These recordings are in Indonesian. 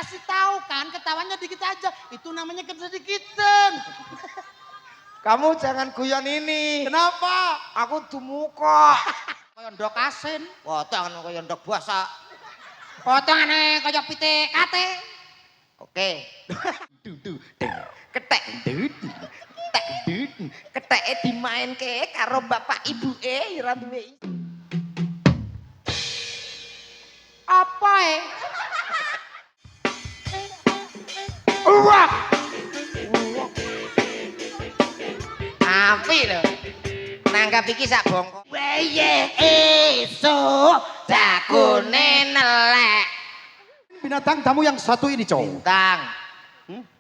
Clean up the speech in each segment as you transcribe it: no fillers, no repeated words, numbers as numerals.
kasih tahu kan, ketawanya dikit aja. Itu namanya kesedikitan. Kamu jangan guyon ini. Kenapa? Aku dumuka. Kaya ndok asin. Potongan kaya ndok basa. Potongane kaya pitik kate. Oke. Dudu deng. Ketek dud. Tek dud. Keteke dimainke karo bapak ibuke ora duwe. Apa Uwak. Api lho. Nanggap iki sak bongko. Weye esuk jakune nelek. binatang tamu yang satu ini, Cow? Bintang.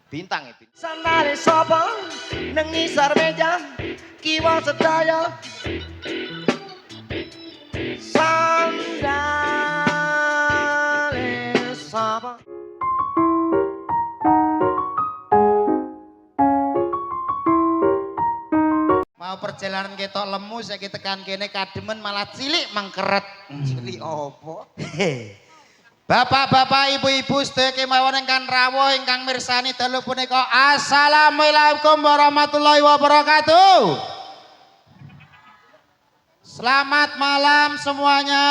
Bintang itu. Sandale sapa nang ngisor meja kiwa sedaya. Sandale sapa. Mau perjalanan ketok lemu saiki tekan kene kademen malah cilik mengkeret. Cilik opo? Bapak-bapak, ibu-ibu sedaya kemawon ingkang rawuh ingkang mirsani dalu punika assalamualaikum warahmatullahi wabarakatuh. Selamat malam semuanya.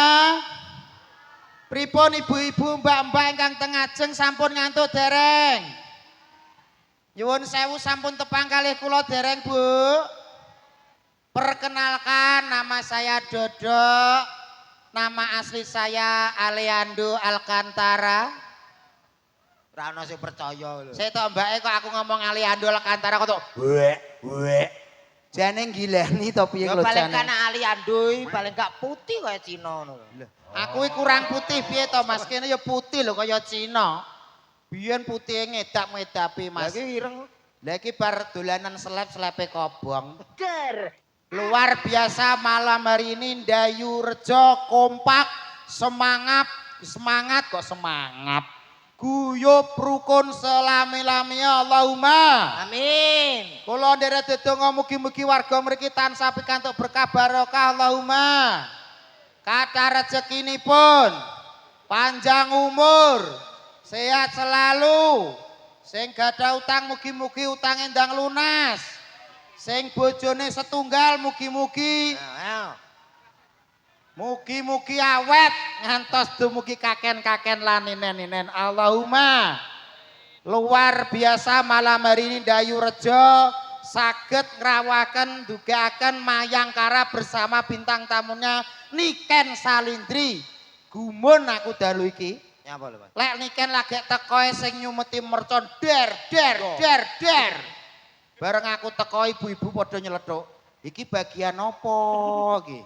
Pripun ibu-ibu, mbak-mbak ingkang teng ajeng sampun ngantuk dereng? Nyuwun sewu sampun tepang kalih kula dereng, Bu? Perkenalkan, nama saya Dodo. Nama asli saya Aleando Alcantara. Ora ono sing percaya lho. Saya tok mbake kok aku ngomong Aleando Alcantara kok tok Wek. jane gilani to piye lho Paling jane. kan Aliando paling gak putih kaya Cina ngono lho. Aku iki kurang putih piye to Mas? Kene ya putih lho kaya Cina. Biyen putih ngedak-medapi Mas. Lah iki ireng. Lah iki bar dolanan seleb-selepe kobong. Ger. Luar biasa malam hari ini Ndayu Rejo kompak semangat kok semangat guyub rukun selami-lamia Allahumma Amin. kula nderek dedonga mugi-mugi warga mriki tansah pikantuk berkah barokah Allahumma kathah rezekinipun panjang umur sehat selalu sing gadah utang mugi-mugi utang endang lunas. Sing bojone setunggal mugi-mugi awet ngantos dumugi kaken-kaken lan ninen-ninen Allahumma. Luar biasa malam hari ini Ndayu Rejo saged ngrawaken dugaaken Mayangkara bersama bintang tamunya Niken Salindri. Gumun aku dalu iki. Nyapa lho, Mas? Lek Niken lagi teko sing nyumeti mercon der. Bareng aku teko ibu-ibu padha nyeletuk. Iki bagian apa iki?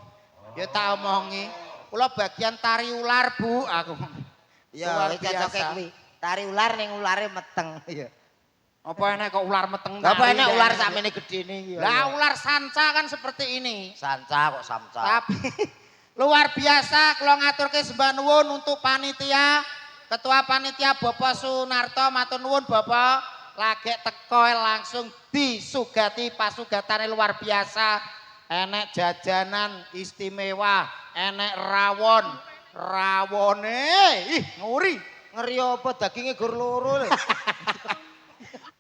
Ya tak omongi. Kula bagian tari ular, Bu, aku. Iya, cocoke kuwi. Tari ular ning ulare meteng. Iya. Apa enek kok ular meteng Apa tari enek ya? ular sakmene gedene iki? Lah ular sanca kan seperti ini. Sanca kok samca. Tapi luar biasa kula ngaturke sembah nuwun untuk panitia. Ketua panitia Bapak Sunarto matur nuwun Bapak. Lagi teko langsung disugati pasugatane luar biasa. Enek jajanan istimewa, enek rawone. Ih, nguri. Ngeri apa daginge gur loro lho.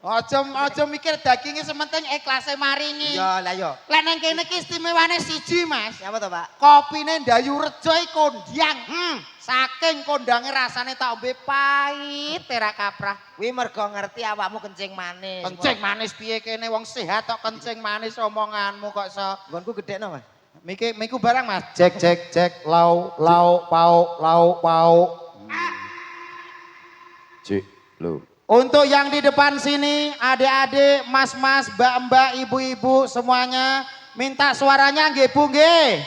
Aja mikir dagingnya sementing ikhlase maringi. Iya, lah yo. Lek nang kene iki istimewane siji, Mas. Nyapa to, Pak? Kopine Ndayu Rejo iki kondang. Saking kondange rasane tak ombe pahit ora kaprah. Kuwi mergo ngerti awakmu kencing manis. Kencing manis piye kene wong sehat tok kencing manis omonganmu kok iso. Nggonku gedhekno, Mas. Miku barang Mas. Cek lau pau. Cik, lo. Untuk yang di depan sini, adik-adik, mas-mas, mbak-mbak, ibu-ibu semuanya minta suaranya nggih Bu nggih.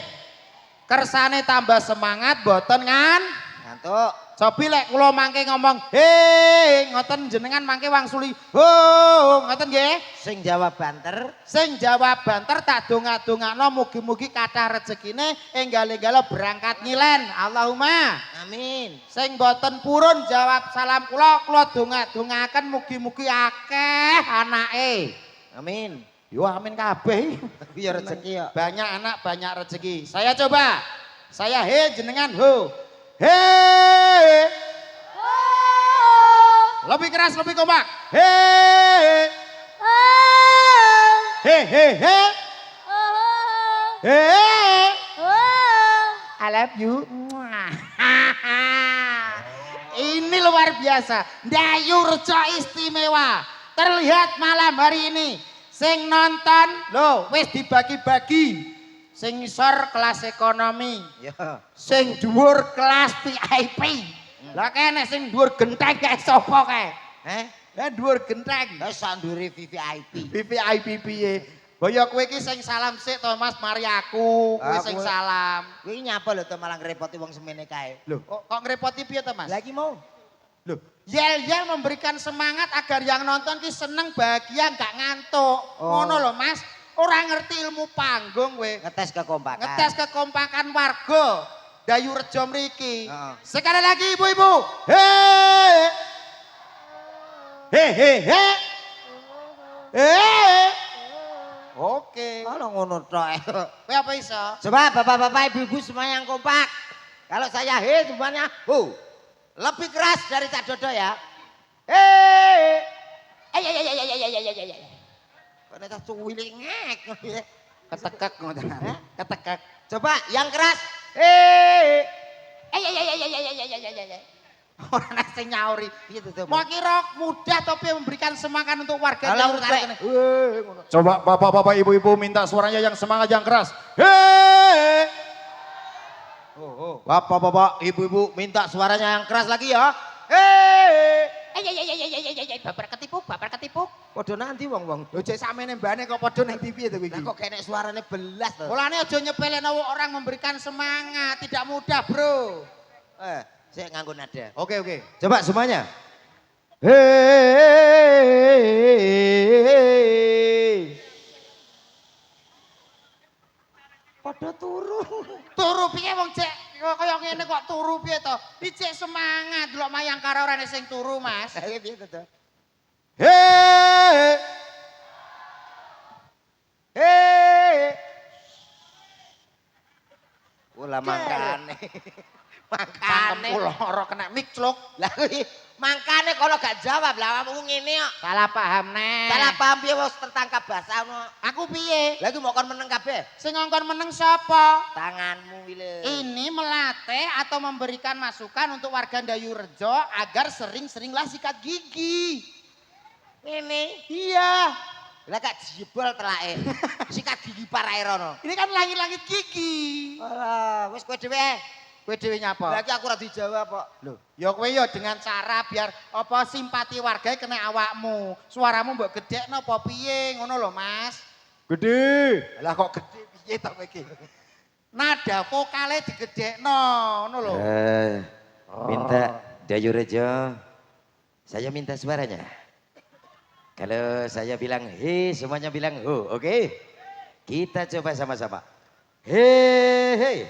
Kersane tambah semangat boten kan? Ngantuk. Cobi lek kula mangke ngomong, "Hei," ngoten jenengan mangke wangsuli, "Ho," ngoten nggih. Sing jawab banter. Sing jawab banter tak dongak-dongakno mugi-mugi kathah rezekine enggal-enggala berangkat nyilen. Allahumma. Amin. Sing boten purun jawab salam kula dongak-dongakaken mugi-mugi akeh anake. Amin. Yo amin kabeh. Kuwi ya rezeki ya. Banyak anak banyak rezeki. Saya coba. Saya he jenengan ho. He. Lebih keras, lebih kompak. Hei. Hei, hei, hei. Hei. I love you. Ini luar biasa. Dayu Rejo istimewa. Terlihat malam hari ini. Sing nonton, loh, wis dibagi-bagi. Sing ngisor kelas ekonomi. Ya. Sing dhuwur kelas VIP. Lah kene sing dhuwur genteng kae sapa kae? Lah dhuwur genteng. Lah sandure VVIP. VIP piye? Boyo kowe iki sing salam sik to Mas, mari aku kowe sing Aku- salam. Kowe nyapa lho to malah ngrepoti wong semene kae. Loh, kok ngrepoti piye to Mas? Lagi mau. Loh, yel-yel memberikan semangat agar yang nonton ki seneng, bahagia, nggak ngantuk. Oh. Ngono lho Mas. Ora ngerti ilmu panggung kowe. Ngetes kekompakan. Ngetes kekompakan warga Dayu Rejo mriki. Heeh. Sekali lagi ibu-ibu. Hei. Hei hei hei. Hei. Oke. Kalau ngono tok. Kowe apa iso? Coba bapak-bapak ibu-ibu semuanya yang kompak. Kalau saya semuanya hu. Lebih keras dari Cak Dodo ya. Hei. Kok nek cuwili ngek. Ketekek ngoten. Ketekek. Coba yang keras. Hei. Ora ana sing nyauri. Piye to, Mau kira mudah tapi memberikan semangat untuk warga Kalau Dayu Rejo ini. ngono. Coba bapak-bapak ibu-ibu minta suaranya yang semangat yang keras. Hei. Bapak-bapak, ibu-ibu minta suaranya yang keras lagi ya. Hei. Babar ketipu. Padha nanti wong-wong. Lho jek sakmene mbane kok padha ning TV to Lah iki. kok kene suarane belas to. Mulane aja nyepelekno orang memberikan semangat, tidak mudah, Bro. Saya nganggo nada. Oke. Coba semuanya. Hei. Padha turu. Turu piye wong cek kaya ngene kok turu piye to? Dicek semangat delok Mayangkara ora ana sing turu, Mas. Ayo piye to? Hei. Hei. Ula mangkane. Cangkem lara kena micluk. Lah kuwi mangkane kalau gak jawab lah kamu ngene kok. Salah paham, Nek. Salah paham piye wis tertangkap basah ono. Aku piye? Lah iki mau kon meneng kabeh. Sing ngongkon meneng sapa? Tanganmu wile. Ini melatih atau memberikan masukan untuk warga Dayu Rejo agar sering-seringlah sikat gigi. Ngene. Iya. Lah gak jebol telake. Sikat gigi parae rono. Ini kan langit-langit gigi. Alah, wis kowe dhewe. Kowe dhewe nyapa? Lah iki aku ora dijawab kok. Loh, ya kowe ya dengan cara biar apa simpati warga kena awakmu. Suaramu mbok gedhekno apa piye ngono lho, Mas. Gede. Lah kok gedhe piye to kowe iki? Nada vokale digedhekno, ngono lho. Minta Dayu Rejo. Saya minta suaranya. Kalau saya bilang he, semuanya bilang ho, oke? Kita coba sama-sama. He.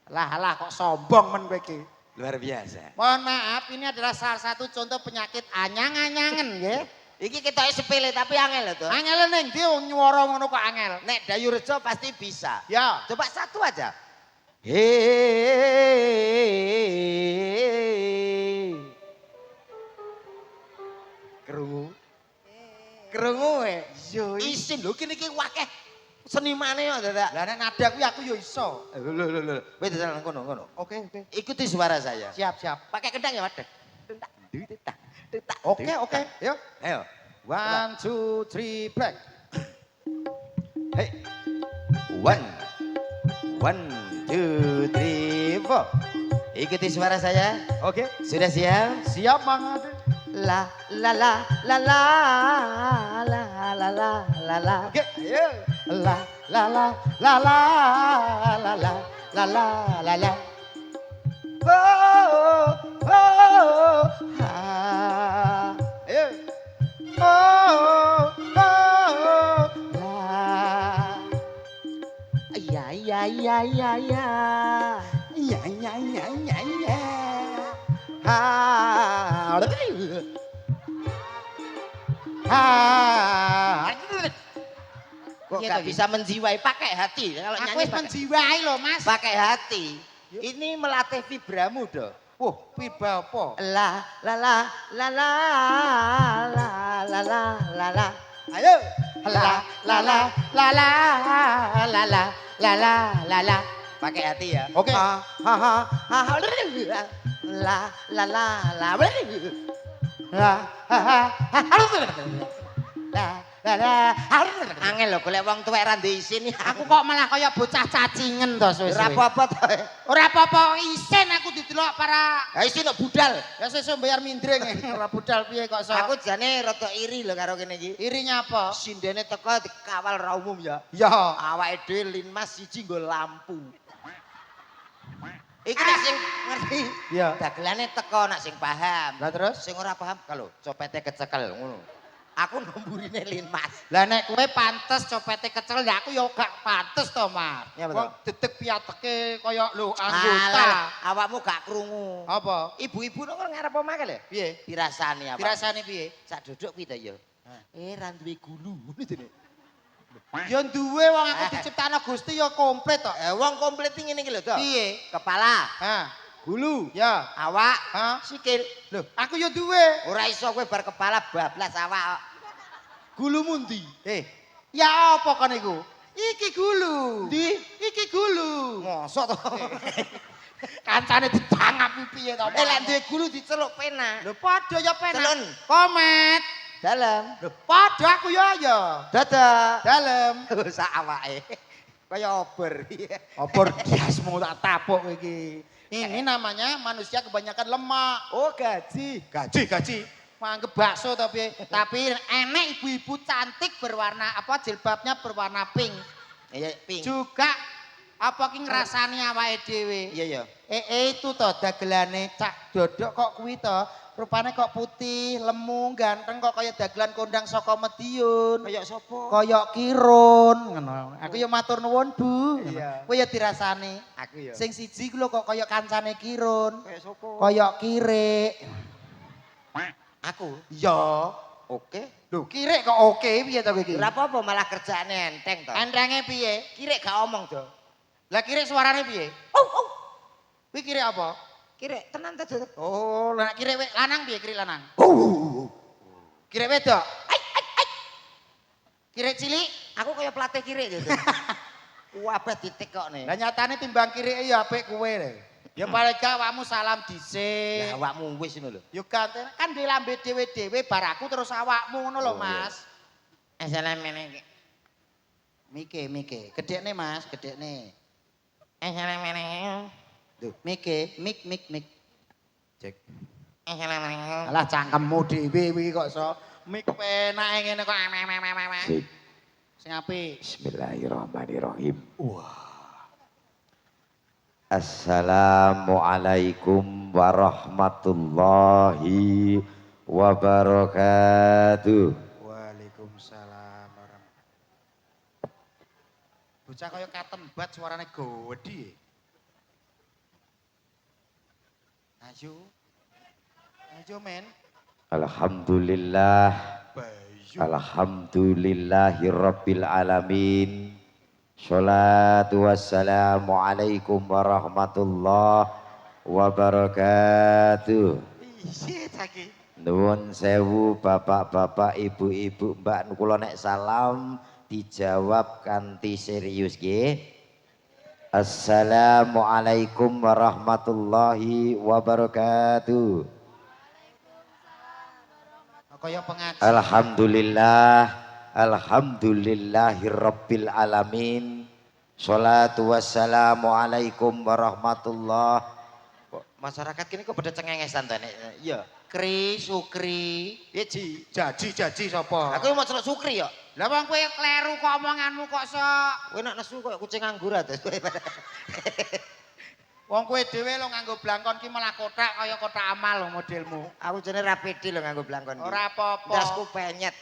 Lah kok sombong men kowe iki. Luar biasa. Mohon maaf, ini adalah salah satu contoh penyakit anyang-anyangen nggih. Iki kita sepele tapi angel lho tuh. Angel ning ndi nyuwara ngono kok angel. Nek Dayu Rejo pasti bisa. Ya. Coba satu aja. Hei. Krungu Yo isin lho kene iki wakeh senimane kok dadak. Lah nek nada kuwi aku yo iso. Lho. Wis jalan ngono. Oke. Ikuti suara saya. Siap. Pakai kendang ya, Wadah. Tetak. Oke. Yuk. Ayo. 1 2 3 break. Hey. One, two, three, four. Ikuti suara saya. Oke. Sudah siap? Siap banget. La. Oke. Ayo. La. Oh. Ayo. Kok gak bisa menjiwai pakai hati kalau Aku nyanyi wis menjiwai lho, Mas. pakai hati. Ini melatih vibramu do. Wah, piba apa? La la la la la la la la la la. Ayo. La la la la la la la la la la la. Pakai hati ya. Oke. Ha ha ha ha ha. La la la la. La ha ha la la la. Angel lho golek wong tuwek ra ndek isin. Aku kok malah kaya bocah cacingen to suwe. Ora apa-apa to. Ora apa-apa isin aku didelok para Ha isin kok budal. ya sesuk bayar mindring ora budal piye kok so. Aku jane rada iri lho karo kene iki. Irinya apa? Sindene teko dikawal ra umum ya. Ya. Awake dhewe linmas siji nggo lampu. Iki nek sing ngerti. Iya. Dagelane teko nak sing paham. Lah terus? Sing ora paham kalau copete kecekel ngono. Aku nomburine linmas. Lah nek kowe pantes copete kecel ya aku ya gak pantes to, Mas. Ya, betul. Wong dedeg piateke kaya lho Alah, anggota. awakmu gak krungu. Apa? Ibu-ibu nang ngarep omah lho. Piye? Dirasani apa? Dirasani piye? Sak duduk kuwi to ya. Ra duwe gulu ngono jene. Ya duwe wong aku diciptakno Gusti ya komplit to. Wong komplit ngene iki lho, Dok. Piye? Kepala, Ha. gulu, Ya. awak, Ha? sikil. Lho, aku ya duwe. Ora iso kowe bar kepala bablas awak. Gulu mundi. Ya apa kon iku? Iki gulu. Di Iki gulu. mosok to. Kancane ditangap piye to? Lek duwe gulu diceluk pena. Lho padha ya penak. Celun. Komet. Dalam. Lho padha aku ya. Dadah. Dalem. Sak awake. Kaya obor. Obor diasmu tak tapuk kowe iki. Ini namanya manusia kebanyakan lemak. Oh, gaji. Gaji. Manggep bakso tapi enek ibu-ibu cantik berwarna apa jilbabnya berwarna pink. Iya, pink. Juga apa ki ngrasani awake dhewe. Iya, ya. Itu to dagelane Cak Dodok kok kuwi to. Rupane kok putih, lemu, ganteng kok kaya dagelan kondang saka Madiun. Kayak sapa? Kaya Kirun ngono. Aku ya matur nuwun, Bu. Iya. Kowe ya dirasani. Aku ya. Sing siji ku lho kok kaya kancane Kirun. Kayak sapa? Kaya Kirik. Aku. Ya. Oke. Lho, Kirik kok oke piye to kowe iki? Ora apa-apa malah kerjaane enteng to. Entenge piye? Kirek gak omong, Do. Lah Kirik suarane piye? Kuwi Kirik apa? Kirek tenan to, Do. Oh, lah Kirik lanang piye Kirik lanang? Kirik wedok? Kirik cilik? Aku kaya pelatih kirek gitu. Wabah titik kok nih. Lah nyatane timbang Kirik ya apik kowe lho. Ya paling gak awakmu salam dhisik. Lah awakmu wis ngono lho. Ya ganten kan duwe lambe dhewe-dhewe bar aku terus awakmu ngono lho, Mas. Assalamualaikum. Mike. Gedekne Mas, gedekne. Assalamualaikum. Lho, mik. Cek. Assalamualaikum. Alah cangkemmu dhewe iki kok iso mik penake ngene kok. Sing apik. Bismillahirrahmanirrahim. Assalamualaikum warahmatullahi wabarakatuh. Waalaikumsalam warahmatullahi. Bocah kaya katembat suarane gowedi. Ayo. Ayo men. Alhamdulillah. Bayu. Alhamdulillahirabbil alamin. Sholatu wassalamu alaikum warahmatullahi wabarakatuh. Iya caki. Nuwun sewu bapak-bapak, ibu-ibu, mbak kula nek salam dijawab kanthi serius nggih. Assalamualaikum warahmatullahi wabarakatuh. Kaya pengaji. Alhamdulillahirabbil alamin. Sholatu wassalamu alaikum warahmatullahi. Masyarakat kini kok pada cengengesan to nek. Iya. Kri, Sukri. Ya Ji. Jaji sapa? Aku mau celuk Sukri ya. Lah wong kowe kleru kok omonganmu kok sok. Kowe nak nesu kok kucing nganggur atus. Wong kowe dhewe lo nganggo blangkon ki malah kotak kaya kotak amal lo modelmu. Aku jane ra pede lho nganggo blangkon. Ora apa-apa. Dasku penyet.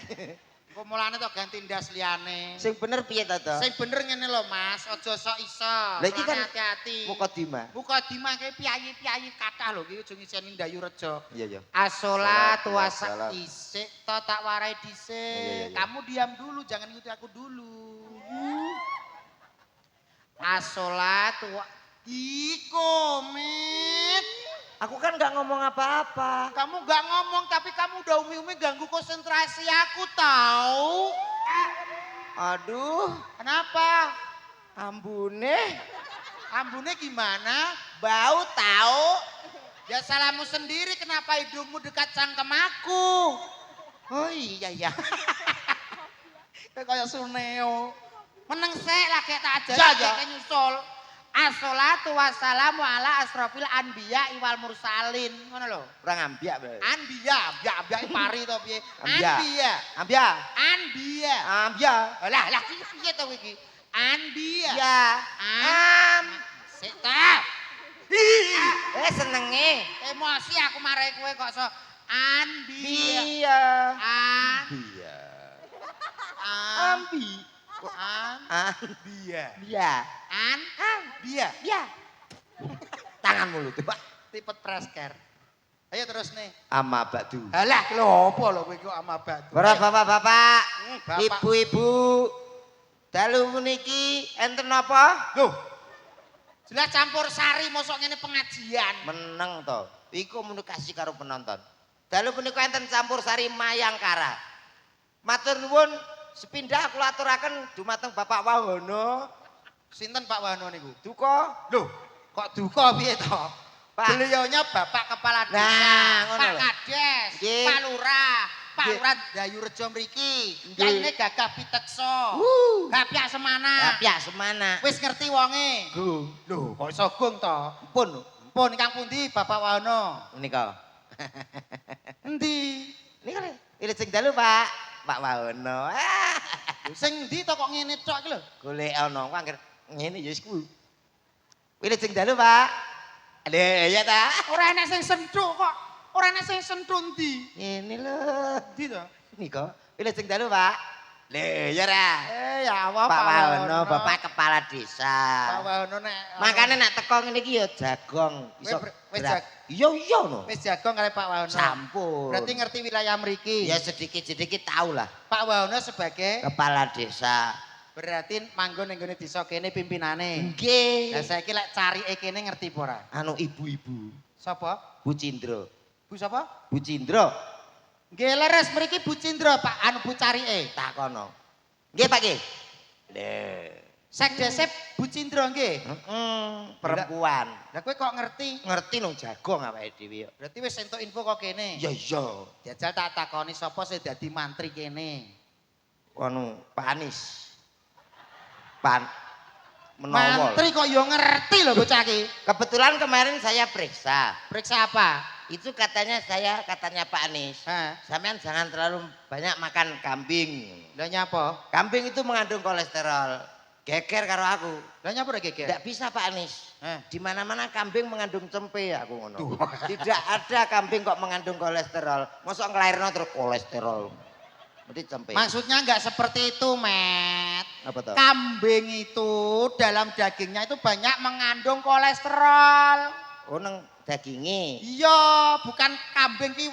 Kok mulane to ganti ndas liyane. Sing bener piye to, To? Sing bener ngene lho Mas, aja sok iso. Lah iki kan hati-hati. mukadimah. Mukadimah kae piyayi-piyayi kathah lho iki aja ngiseni ndayu reja. Iya, ya. As-sholatu Wassalam. isik to tak warai dhisik. Iya. Kamu diam dulu, jangan ikuti aku dulu. As-sholatu Komit. Aku kan nggak ngomong apa-apa. Kamu gak ngomong tapi kamu udah umi-umi ganggu konsentrasi aku tahu. Aduh, Kenapa? ambune Ambune gimana? bau tahu. Ya salahmu sendiri kenapa hidungmu dekat cangkem aku. Oh iya ya. Kayak Suneo. Meneng sek lah kayak tak aja Ya, ya. kayak nyusul. Assalatu wassalamu ala asrofil anbiya iwal mursalin. Ngono lho. Kurang ambiak berarti. Anbiya, ambia pari to piye? Ambia. Anbiya. Ambiak. Anbiya. Ambiak. Lah piye to iki? Anbiya. Ya. Sik ta. Senenge. Emosi aku marahi kowe kok so Anbiya. Iya. An. Ambi. Anbiya. Iya. Anbiya. Iya. Tangan mulu coba. Tipet presker. Ayo terus nih. Ama batu. Alah lho apa lho kowe kok ama batu. Para bapak-bapak, Bapak. ibu-ibu, dalu puniki enten napa? Loh. Jelas campur sari mosok ngene pengajian. Meneng to. Iku komunikasi karo penonton. Dalu punika enten campur sari Mayangkara. Matur nuwun sepindah kula aturaken dumateng Bapak Wahono. Sinten Pak Wano niku? Duka. Loh, kok duka piye to? Pak. Beliaunya Bapak Kepala Desa, Nah, ngono Pak lho. Kades, Nggih. Pak Lurah, Pak Nggih. Lurah Dayu Rejo mriki. Nggih. Yaine Gagah Pitekso. Gapyak semana. Gapyak semana. Wis ngerti wonge. Gung. Loh, kok iso gung to? Pun Pun ingkang pundi Bapak Wano? menika. Endi? Nika pilih sing dalu, Pak. Pak Wahono. Sing ndi to kok ngene tok iki lho? Golek ana kok angger ngene ya wis kuwi. Pilih sing dalu, Pak. Lha ya ta. Ora enek sing senthuk kok. Ora enek sing senthuk ndi? Ngene lho. Ndi to? Nika pilih sing dalu, Pak. Lha ya ra. Ya Allah Pak Wahono, Bapak Kepala Desa. Pak Wahono nek Makane nek teko ngene iki ya jagong. Iso Wis gerak. Iya iya no. wis jagong kare Pak Wahono. Sampun. Berarti ngerti wilayah mriki. Ya sedikit-sedikit tahu lah. Pak Wahono sebagai Kepala Desa. berarti manggon ning gone desa kene pimpinane. Nggih. Lah saiki lek carike kene ngerti apa ora? Anu ibu-ibu. Sapa? Bu Cindro. Bu sapa? Bu Cindro. Nggih leres mriki Bu Cindra Pak anu Bu carike. Takono. Nggih Pak nggih. Lho. Sekdesep Bu Cindra nggih. Perempuan. Lah kowe kok ngerti? Ngerti nang jagong awake dhewe. Berarti wis entuk info kok kene. Ya iya. Jajal tak takoni sapa sing dadi mantri kene. Anu Pak Anies. Pan menawa. Mantri kok yo ngerti lho bocah iki. Kebetulan kemarin saya periksa. Periksa apa? Itu katanya Pak Anies. Hah? Sampean jangan terlalu banyak makan kambing. Lah nyapa? Kambing itu mengandung kolesterol. Geger karo aku. Lah nyapa rek geger? Tidak bisa Pak Anies. Hah? Di mana-mana kambing mengandung cempe aku ngono. Tidak ada kambing kok mengandung kolesterol. Mosok ngelairno terus kolesterol. Berarti cempe. Maksudnya enggak seperti itu, Met. Apa tuh? Kambing itu dalam dagingnya itu banyak mengandung kolesterol. Oh nang daginge. Iya, bukan kambing ki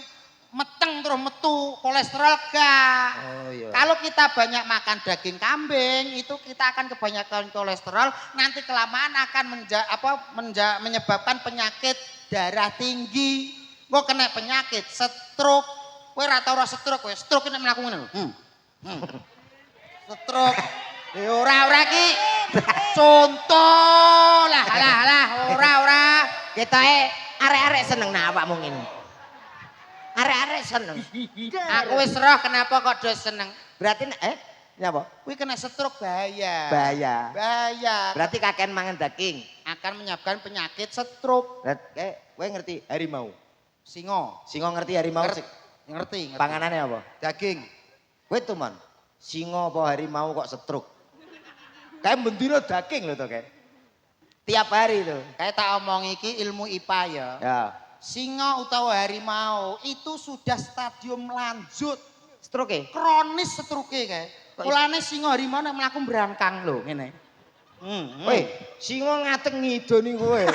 meteng terus metu kolesterol gak. Oh iya. Kalau kita banyak makan daging kambing itu kita akan kebanyakan kolesterol, nanti kelamaan akan menyebabkan penyakit darah tinggi. Kok kena penyakit stroke. Kowe ora tau ora stroke kowe. Stroke nek mlaku ngono lho. Stroke. Ya ora ki. Contoh lah. Ora. Ketoke arek-arek seneng nah awakmu ngene. Arek-arek seneng. Aku wis roh kenapa kok do seneng. Berarti nyapa? Kuwi kena stroke bahaya. Bahaya. Berarti kakean mangan daging. Akan menyebabkan penyakit stroke. Kowe ngerti harimau? Singo. Singo ngerti harimau? Ngerti. Panganannya apa? Daging. Kowe tuman. Singo apa harimau kok stroke? Kayak bendina daging lho to kayak. Tiap hari lho. Kayak tak omong iki ilmu IPA ya. Ya. Singo utawa harimau itu sudah stadium lanjut. Stroke. Kronis stroke kayak. Mulane singo harimau nek mlaku brangkang lho ngene. Weh, singo ngateng ngidoni kowe.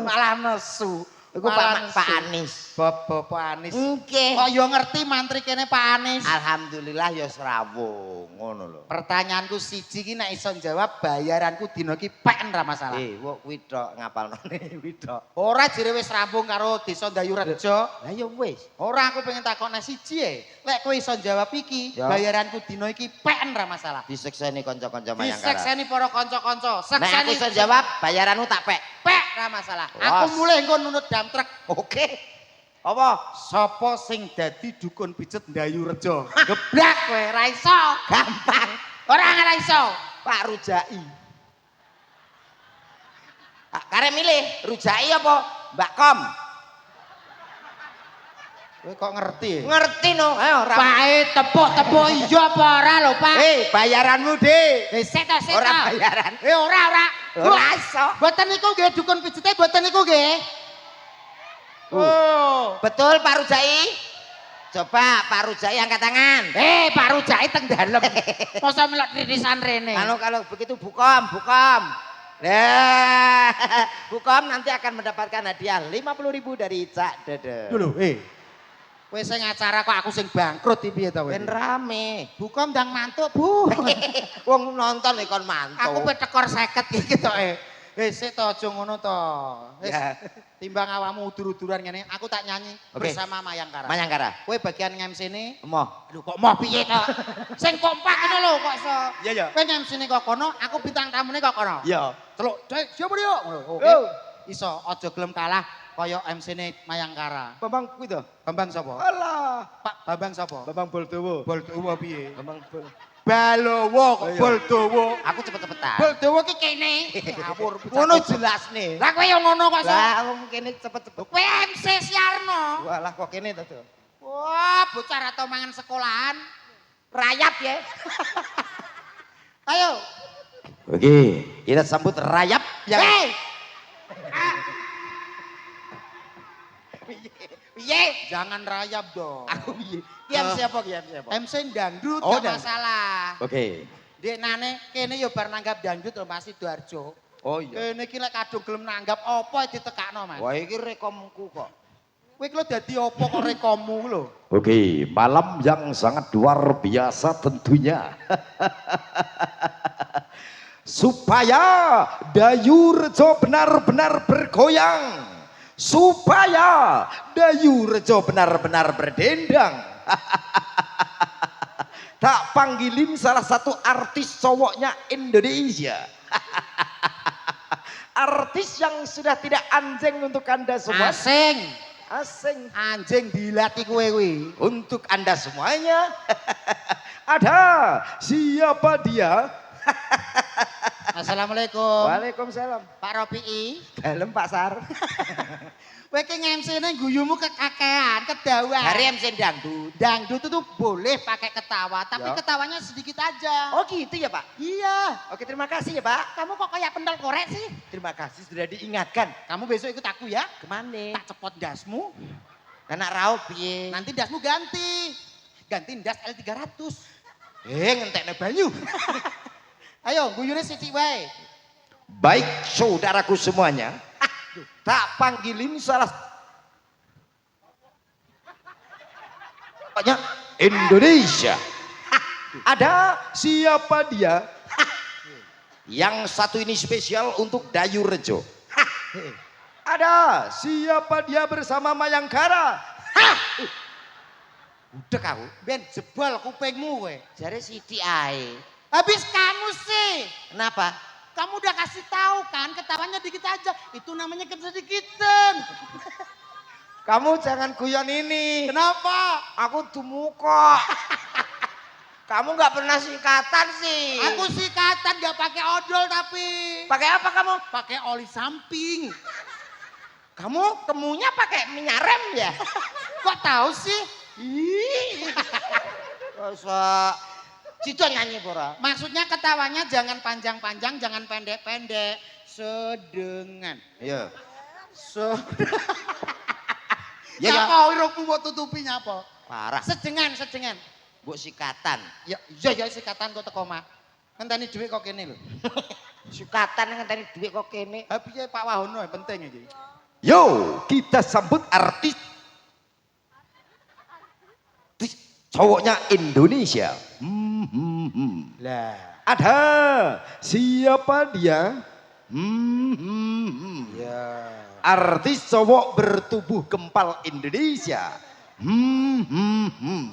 Malah nesu. Iku Pak Anis. Bapak Anis. Nggih. Kok yo ngerti mantri kene Pak Anis. Alhamdulillah ya srawung ngono lho. Pertanyaanku siji ki nek iso jawab bayaranku dina iki pen ra masalah. Wong kuwi tok ngapalnone kuwi tok. Ora jere wis rampung karo Desa Ndayurejo. Lah ya wis. Ora aku pengen takon nek siji lek kowe iso jawab iki Ya. bayaranku dina iki pen ra masalah. Disekseni kanca-kanca Mayangkara. Disekseni para kanca-kanca. Nek aku iso jawab bayaranmu tak pek. pek ra masalah. Was. Aku mulai engko nunut dam truk. Oke. Apa? Sapa sing dadi dukun pijet Ndayurejo? Geblak kowe ra iso. Gampang. Ora ora iso. Pak Rujai. Karep milih Rujai apa Mbak Kom? Kowe kok ngerti? Ngerti no. Ayo ra. Pake tepuk-tepuk iya apa ora lho, Pak? Bayaranmu, Dik. Seta seta. Ora bayaran. Ora. Ora iso. Mboten niku nggih dukun pijete mboten niku nggih. Oh. Betul Pak Rujai? Coba Pak Rujai angkat tangan. Pak Rujai teng dalem. Masa melok ririsan rene. Kalau begitu bukom. Nah, bukom nanti akan mendapatkan hadiah 50.000 dari Cak Dede. Lho, kowe sing acara kok aku sing bangkrut iki piye to kowe? Ben rame. Bukom ndang mantuk, Bu. Wong nonton ikon mantu. Aku pe tekor 50 iki to sik to aja ngono to. Wis Ya. timbang awakmu udur-uduran ngene, aku tak nyanyi Oke. bersama Mayangkara. Mayangkara. Kowe bagian ngemsine. Emoh. Aduh kok mau piye to? Sing kompak ngono lho kok iso. Iya, iya. Kowe ngemsine kok kono, aku bintang tamune kok kono. Iya. Celuk, "Dek, siapa dia?" Ngono. Oke. Yo. Iso aja gelem kalah kaya MC-ne Mayangkara. Bambang kuwi to. Bambang sapa? Alah. Pak Bambang sapa? Bambang Boldowo. Boldowo piye? Bambang Bol. Balowo kok Iya. Boldowo. Aku cepet-cepetan. Boldowo ki kene. Ngawur. Ngono jelas nih. Lah kowe yang ngono kok iso. Lah wong kene cepet-cepet. Kowe MC Siarno. Walah kok kene to. Wah, bocah ra tau mangan sekolahan. Rayap ya. Ayo. Oke, kita sambut rayap yang Piye? Jangan rayap dong. Aku piye? Kiam siapa? MC dangdut Oh, gak masalah. Oke. Dek nane kene yo bar nanggap dangdut lho Mas Sidoarjo. Oh iya. Kene iki lek kadung gelem nanggap apa ditekakno Mas. Wah iki rekomku kok. Kowe iki lho dadi apa kok rekomu lho. Oke, malam yang sangat luar biasa tentunya. Supaya Dayurejo benar-benar bergoyang. Supaya Dayurejo benar-benar berdendang. Tak panggilin salah satu artis cowoknya Indonesia. Artis yang sudah tidak anjing untuk Anda semua. Asing. Asing. Anjing dilatih kowe kuwi. Untuk Anda semuanya, ada siapa dia? Assalamualaikum. Waalaikumsalam. Pak Ropi'i. Dalem Pak Sar. Kowe ki ngemsine guyumu kekakean, kedawan. Hari MC dangdut. Dangdut itu boleh pakai ketawa, tapi Ya. ketawanya sedikit aja. Oh gitu ya Pak? Iya. Oke terima kasih ya Pak. Kamu kok kayak pendal korek sih? Terima kasih sudah diingatkan. Kamu besok ikut aku ya. Kemana? Tak cepot dasmu, Anak raup piye? nanti dasmu ganti. Ganti das L300. Ngentekne banyu. Ayo, guyune sithik wae. Baik saudaraku semuanya, tak panggilin salah banyak Indonesia. Ada siapa dia? Yang satu ini spesial untuk Dayurejo. Ada siapa dia bersama Mayangkara? Udah kau, ben jebol kupingmu kowe. Jare Siti ae. Habis kamu sih. Kenapa? Kamu udah kasih tahu kan, ketawanya dikit aja. Itu namanya kesedikitan. Kamu jangan guyon ini. Kenapa? Aku tumuko. Kamu nggak pernah singkatan sih. Aku sikatan gak pakai odol tapi Pakai apa kamu? pakai oli samping. Kamu temunya pakai minyak rem ya? Kok tahu sih? Masa Cido nyanyi pura. Maksudnya ketawanya jangan panjang-panjang, jangan pendek-pendek. Sedengan. Iya. Ya, ya. Apa irungmu mau tutupinya apa? Parah. Sedengan, sedengan. Mbok sikatan. Ya, iya sikatan kok teko mak. Ngenteni dhuwit kok kene lho. Sikatan ngenteni duit kok kene. Ha piye Pak Wahono penting iki. Yo, kita sambut artis cowoknya Indonesia. Lah. Ada siapa dia? Ya. Artis cowok bertubuh gempal Indonesia.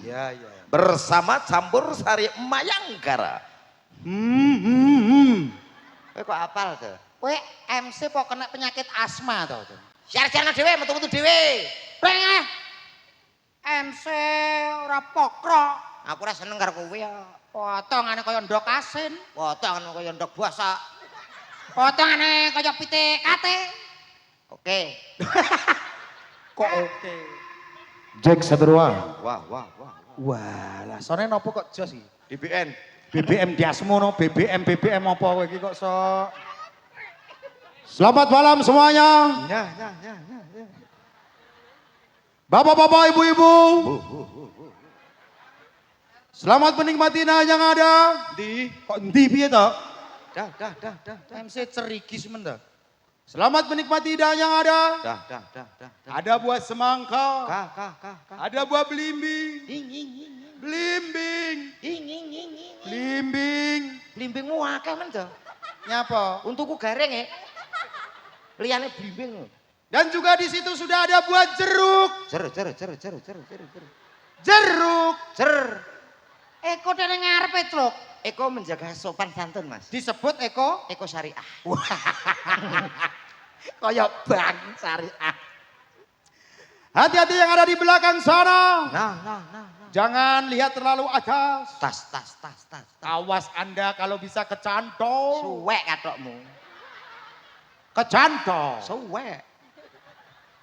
Ya, ya. Bersama campur sari Mayangkara. Kowe kok apal tuh? Kowe MC kok kena penyakit asma to. Sarjana dhewe metu-metu dhewe. Reng MC ora pokrok. Aku ora seneng karo kowe ya. Potongane kaya ndok asin. Potongan kaya ndok basa. Potongane kaya pitik kate. Oke. Kok oke. Jack Saturuan. Wah. Wah, lah sone nopo kok jos iki? DBN. BBM Diasmono, BBM apa kowe iki kok sok. Selamat malam semuanya. Ya. Bapak-bapak, ibu-ibu. Selamat menikmati yang ada. Di. Kok endi piye to? Dah. MC cerigis men to. Selamat menikmati yang ada. Dah. Ada buah semangka. Kah. Ada buah belimbing. Ing. Belimbing. Ing. Belimbing. Blimbingmu akeh men to. Nyapa? Untukku gareng ya. Liyane blimbing. Dan juga di situ sudah ada buah jeruk. Cer. Jeruk. Eko dene ngarepe, Truk. Eko menjaga sopan santun, Mas. Disebut Eko Eko syariah. kaya bank syariah. Hati-hati yang ada di belakang sana. Nah. Jangan lihat terlalu atas. Tas. Awas Anda kalau bisa kecantol. Suwek katokmu. Kecantol. Suwek.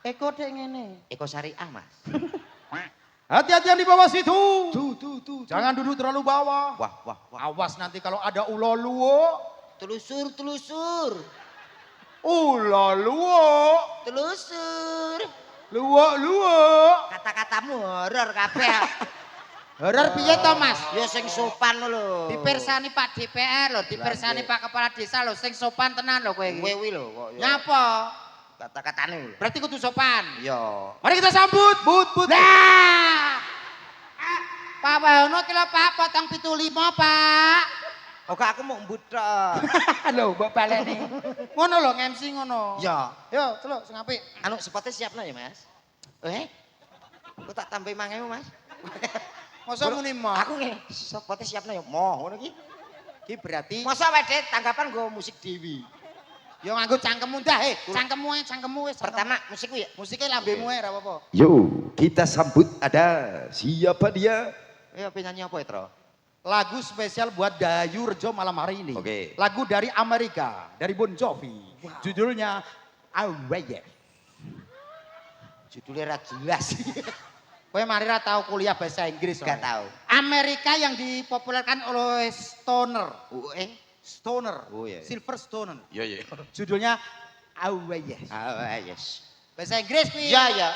Eko dek ngene. Eko syariah, Mas. Hati-hati yang di bawah situ. Tuh. Jangan duduk terlalu bawah. Wah. Awas nanti kalau ada ulo luwo. Telusur. Ulo luwo. Telusur. Luwo. Kata-katamu horor kabeh. Horor piye to, Mas? Ya sing sopan lho. Dipersani Pak DPR lho, dipersani Pak Kepala Desa lho, sing sopan tenan lho kowe iki. Kowe wi lho kok. Nyapa? Kata-katane lho. Berarti kudu sopan. Ya. Mari kita sambut. But. Nah! Pak Wahono kilo Pak, potong 75 Pak. Oke aku mau mbut tok. Lho, mbok baleni. Ngono lho, MC ngono. Ya. Yo, celuk sing apik. Anu spotnya siapno ya, Mas? Aku tak tambah 5.000, Mas. Masa muni mah. Aku nge, spotnya siapno ya. Moh, ngono ki. Iki berarti Masa wedhe tanggapan gue musik dewi. yo nganggo cangkemmu dah, cangkemmu wis. Pertama musikku ya. musiknya lambemu ae ora apa-apa. Yo, kita sambut ada siapa dia? Penyanyi apa ya, Tro? Lagu spesial buat Dayu Rejo malam hari ini. Oke. Lagu dari Amerika, dari Bon Jovi. Judulnya Away. Judulnya ra jelas. Kowe mari ra tau kuliah bahasa Inggris. Gak soalnya. tahu. Amerika yang dipopulerkan oleh Stoner. Stoner. Oh, iya. Silver Stoner. Iya. Judulnya Away. Yes. Bahasa Inggris pi. Ya.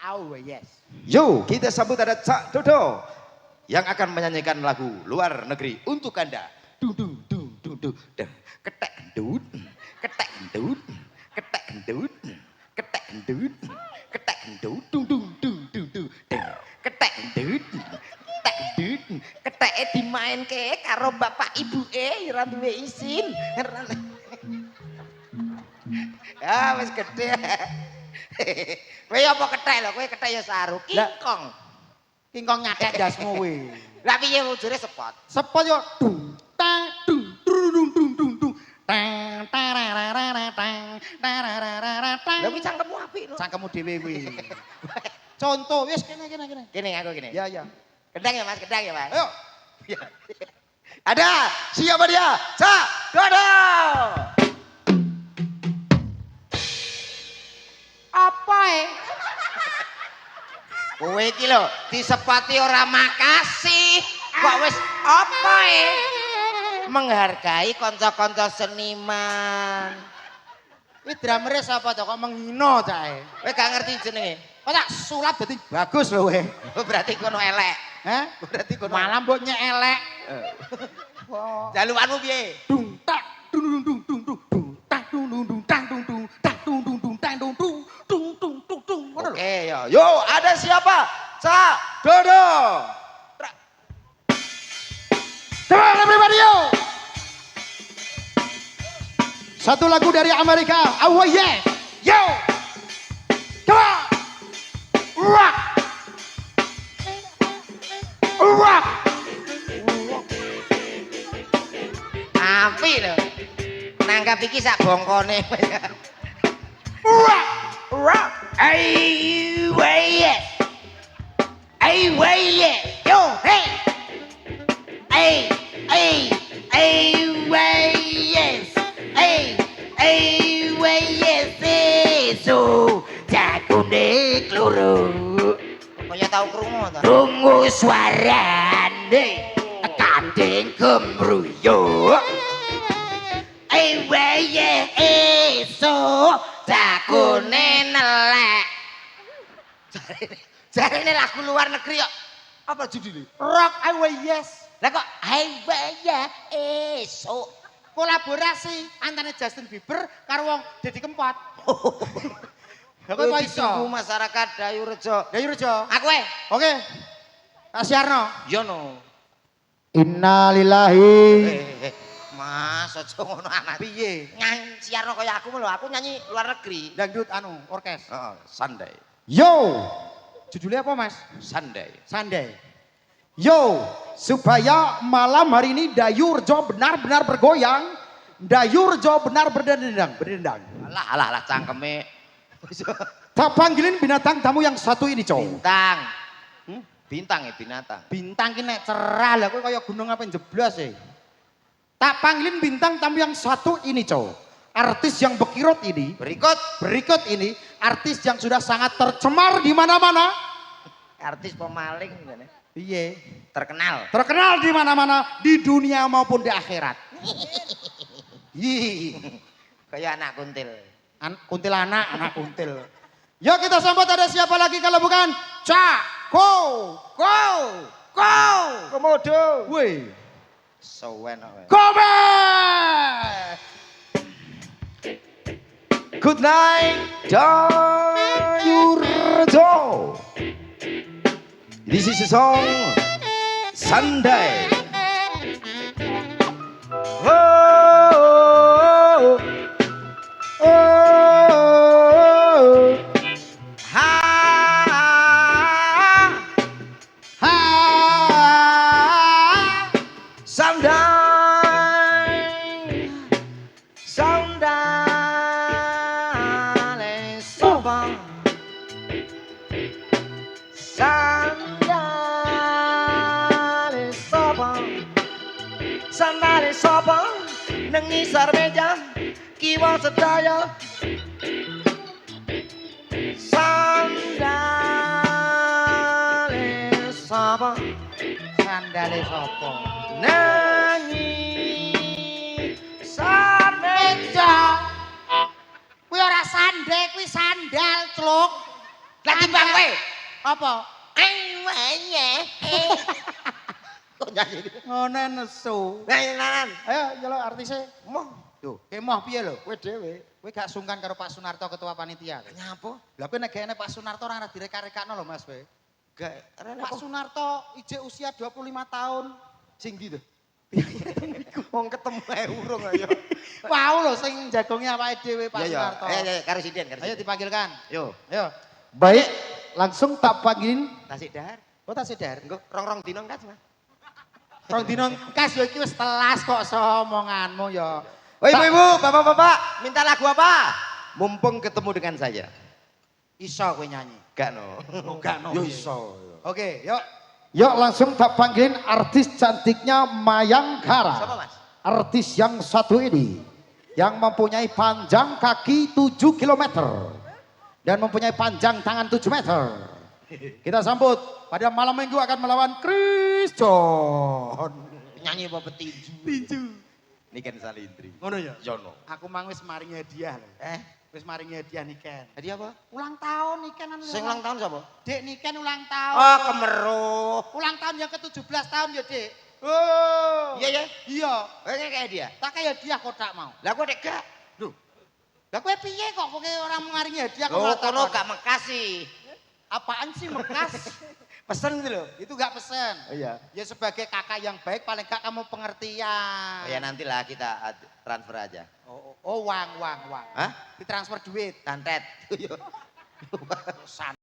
Away. Yo, kita sambut ada Cak Dodo yang akan menyanyikan lagu luar negeri untuk Anda. Dung. Ketek gendut. Dung. Ketek gendut. Keteke dimainke karo bapak ibuke ora duwe izin. Ya wis gede. Kowe apa kethek lho, kowe kethek ya saru. Kingkong. Kingkong nyatek dasmu kuwi. Lah piye wujure sepot? Sepot yo dung tang dung dung tang tararara tang tararara tang. Lah kuwi cangkemmu apik lho. Cangkemmu dhewe kuwi. Contoh wis kene. Kene aku kene. Ya. Gedang ya Mas, gedang ya Mas. Ayo. Ada siapa dia? Cak Dodo. Apa Kowe iki lho disepati ora makasih. Kok wis apa menghargai kanca-kanca seniman. Kuwi drumere sapa to kok menghina cae. Kowe gak ngerti jenenge. Kok tak sulap dadi bagus lho kowe. Oh, berarti kono elek. Hah? Berarti kono. Malah mbok nyek elek. Jaluanmu piye? Dung tak dung dung dung dung dung dung tak dung dung dung tang dung dung dung tang dung dung Oke, yo. Yo, ada siapa? Cak Dodo. Come on everybody yo. Satu lagu dari Amerika. Oh yeah. Yo. Come on. Rock. Rock. Api lho. Nanggap iki sak bongkone. Rock. Rock. Ay, way. Ay, way. Yo, hey. Ay, way, yes. Ay, way, yes. So, jakune kloro. Kaya tau krungu to. Krungu suarane kandeng gemruyo. Ay, way, yes. So, jakune nelek. Jarene lagu luar negeri kok. Apa judulnya? Rock Highway Yes. Lah kok highway ya esok. Kolaborasi antara Justin Bieber karo wong Deddy Kempot. Lah kok Tunggu iso? masyarakat Dayu Rejo. Dayu Rejo. Aku Oke. Kak Siarno. Yono. Innalillahi. Mas, aja ngono anak. Piye? Nyanyi Siarno kaya aku lho, aku nyanyi luar negeri. Dangdut orkes. Heeh, Sunday. Yo. Judulnya apa, Mas? Sunday. Sunday. Yo, supaya malam hari ini Dayurjo benar-benar bergoyang, Dayurjo benar berdendang. Alah cangkeme. Tak panggilin binatang tamu yang satu ini, Cow. Bintang. Bintang ya binatang. Bintang ki nek cerah lah kowe kaya gunung apa jeblas e. Tak panggilin bintang tamu yang satu ini, Cow. Artis yang berkirot ini, berikut ini artis yang sudah sangat tercemar di mana-mana. Artis pemaling ngene. Iya, Terkenal di mana-mana di dunia maupun di akhirat. Kayak anak kuntil. Kuntilanak, anak kuntil. Yuk kita sambut, ada siapa lagi kalau bukan Komodo. Woi, Sowen kok. Kobe. Good night, Dayurjo. This is a song, Sunday. Oh, oh, oh, oh. Ha. Sunday, Sunday, soba. Sandali sapa nang ngisor meja kiwa sedaya sandale sapa Sandale sopo? nanyi Sarmeja. Kuwi ora sande, kuwi sandal, Cluk. Lah timbang kowe. Apa? Aiwanye. Kok nyanyi? Ngene nesu. Nanan. Ayo nyeluk artise. moh Tuh, kemah piye lho? kowe dhewe Kowe gak sungkan karo Pak Sunarto ketua panitia. Nyapa? Lah kowe nek gene Pak Sunarto ora direka-rekakno lho Mas kowe. gak rene Pak Sunarto ije usia 25 tahun. sing ndi to wong ketemu ae urung ayo Wow lho sing jagonge awake dhewe Pak Iya, Sunarto. iya, karo Siden, Ayo dipanggilkan. Yo, Ayo. Baik, langsung tak panggilin. tasik dahar. Oh tak sedar. Engko rong-rong dino kas, Mas. Rong dino kas yo iki wis telas kok omonganmu ya. oh ibu-ibu bapak-bapak minta lagu apa mumpung ketemu dengan saya Iso kowe nyanyi. gak no Gak no. yo iso Oke, yuk. Yuk langsung tak panggilin artis cantiknya Mayangkara. Siapa, Mas? Artis yang satu ini yang mempunyai panjang kaki 7 km dan mempunyai panjang tangan 7 meter. Kita sambut pada malam minggu akan melawan Chris John. Nyanyi apa petinju? Tinju. Niken Salindri Ngono ya? Jono Aku mang wis maringi hadiah lho. Wis maringi hadiah Niken. Tadi apa? Ulang tahun Niken anu. Sing ulang tahun sapa? Dek Niken ulang tahun. Oh, kemeruh. Ulang tahun yang ke-17 tahun ya, Dek. Oh. Iya, ya. Iya. Ini kayak dia. Tak kayak hadiah kotak mau. Lah kok dek gak? Lah kowe piye kok kowe orang maringi hadiah kok Loh, malah kono takon? gak makasih. Apaan sih mekas? Pesen gitu loh. Itu gak pesen. Oh iya. Ya sebagai kakak yang baik paling gak kamu pengertian. Oh ya nantilah kita transfer aja. Oh, uang. Hah? Ditransfer duit. Santet. San